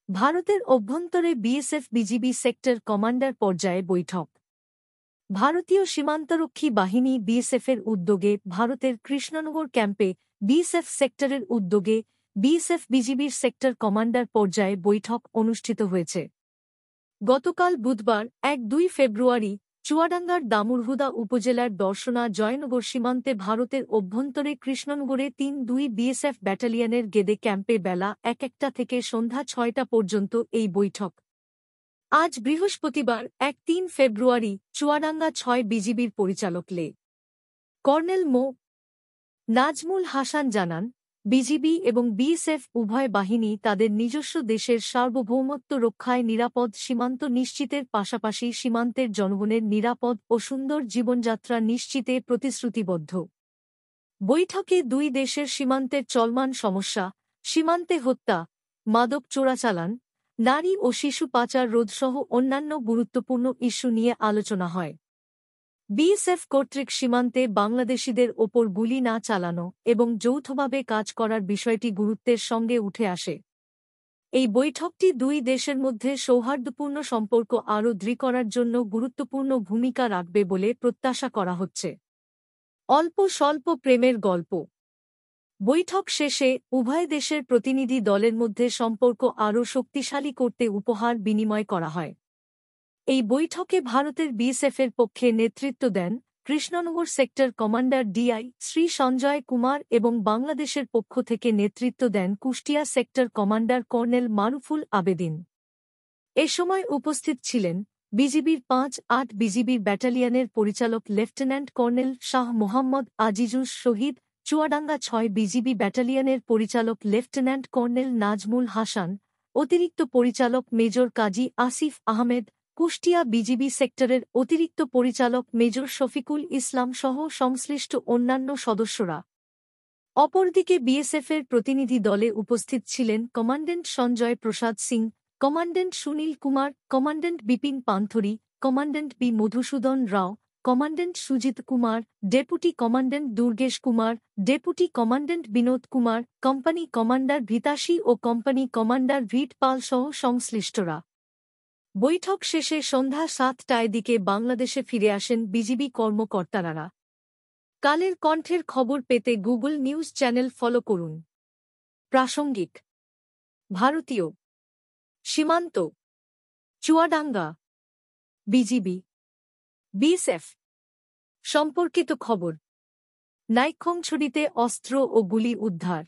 ভারতের অভ্যন্তরে BSF BGB sector commander পর্যায়ে বৈঠক। ভারতীয় সীমান্তরক্ষী বাহিনী বিএসএফের উদ্যোগে ভারতের কৃষ্ণনগর ক্যাম্পে বিএসএফ সেক্টরের উদ্যোগে বিএসএফ বিজিবির সেক্টর কমান্ডার পর্যায়ে বৈঠক অনুষ্ঠিত হয়েছে। গতকাল বুধবার ১-২ ফেব্রুয়ারি চুয়াডাঙ্গার দামুড়হুদা উপজেলার দর্শনা জয়নগর সীমান্তে ভারতের অভ্যন্তরে কৃষ্ণনগরে ৩-২ বিএসএফ ব্যাটালিয়নের গেদে ক্যাম্পে বেলা ১টা থেকে সন্ধ্যা ৬টা পর্যন্ত এই বৈঠক। আজ বৃহস্পতিবার ১-৩ ফেব্রুয়ারি চুয়াডাঙ্গা ৬ বিজিবির পরিচালক লে কর্নেল মো. নাজমুল হাসান জানান, বিজিবি এবং বিএসএফ উভয় বাহিনী তাদের নিজস্ব দেশের সার্বভৌমত্ব রক্ষায় নিরাপদ সীমান্ত নিশ্চিতের পাশাপাশি সীমান্তের জনগণের নিরাপদ ও সুন্দর জীবনযাত্রা নিশ্চিতে প্রতিশ্রুতিবদ্ধ। বৈঠকে দুই দেশের সীমান্তের চলমান সমস্যা, সীমান্তে হত্যা, মাদক চোরাচালান, নারী ও শিশু পাচার রোধসহ অন্যান্য গুরুত্বপূর্ণ ইস্যু নিয়ে আলোচনা হয়। বিএসএফ কর্তৃক সীমান্তে বাংলাদেশিদের ওপর গুলি না চালানো এবং যৌথভাবে কাজ করার বিষয়টি গুরুত্বের সঙ্গে উঠে আসে। এই বৈঠকটি দুই দেশের মধ্যে সৌহার্দ্যপূর্ণ সম্পর্ক আরও দৃঢ় করার জন্য গুরুত্বপূর্ণ ভূমিকা রাখবে বলে প্রত্যাশা করা হচ্ছে। অল্প স্বল্প প্রেমের গল্প। বৈঠক শেষে উভয় দেশের প্রতিনিধি দলের মধ্যে সম্পর্ক আরও শক্তিশালী করতে উপহার বিনিময় করা হয়। এই বৈঠকে ভারতের বিএসএফের পক্ষে নেতৃত্ব দেন Krishnanagar sector commander DI Shri Sanjay Kumar এবং বাংলাদেশের পক্ষ থেকে নেতৃত্ব দেন Kushtia sector commander colonel Maruful Abedin. এ সময় উপস্থিত ছিলেন বিজিবির ৫-৮ বিজিবির ব্যাটালিয়নের পরিচালক lieutenant colonel Shah Mohammad Azizus Shahid, Chuadanga ৬ BGB ব্যাটালিয়নের পরিচালক লেফটেন্যান্ট কর্নেল নাজমুল হাসান, অতিরিক্ত পরিচালক মেজর কাজী আসিফ আহমেদ, কুষ্টিয়া বিজিবি সেক্টরের অতিরিক্ত পরিচালক মেজর শফিকুল ইসলাম সহ সংশ্লিষ্ট অন্যান্য সদস্যরা। অপরদিকে বিএসএফের প্রতিনিধি দলে উপস্থিত ছিলেন commandant Sanjay Prasad Singh, commandant Sunil Kumar, commandant Bipin Panthari, commandant B Madhusudan Rao, commandant Sujit Kumar, deputy commandant Durgesh Kumar, deputy commandant Binod Kumar, company commander Vitashi ও কোম্পানি কমান্ডার ভিট পাল সহ সংশ্লিষ্টরা। বৈঠক শেষে সন্ধ্যা ৭টায় দিকে বাংলাদেশে ফিরে আসেন বিজিবি কর্মকর্তারা। কালের কণ্ঠের খবর পেতে গুগল নিউজ চ্যানেল ফলো করুন। প্রাসঙ্গিক: ভারতীয় সীমান্ত, চুয়াডাঙ্গা, বিজিবি, বিএসএফ সম্পর্কিত খবর। নাইক্ষ্যংছড়িতে অস্ত্র ও গুলি উদ্ধার।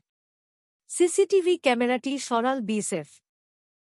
সিসিটিভি ক্যামেরাটি সরাল বিএসএফ।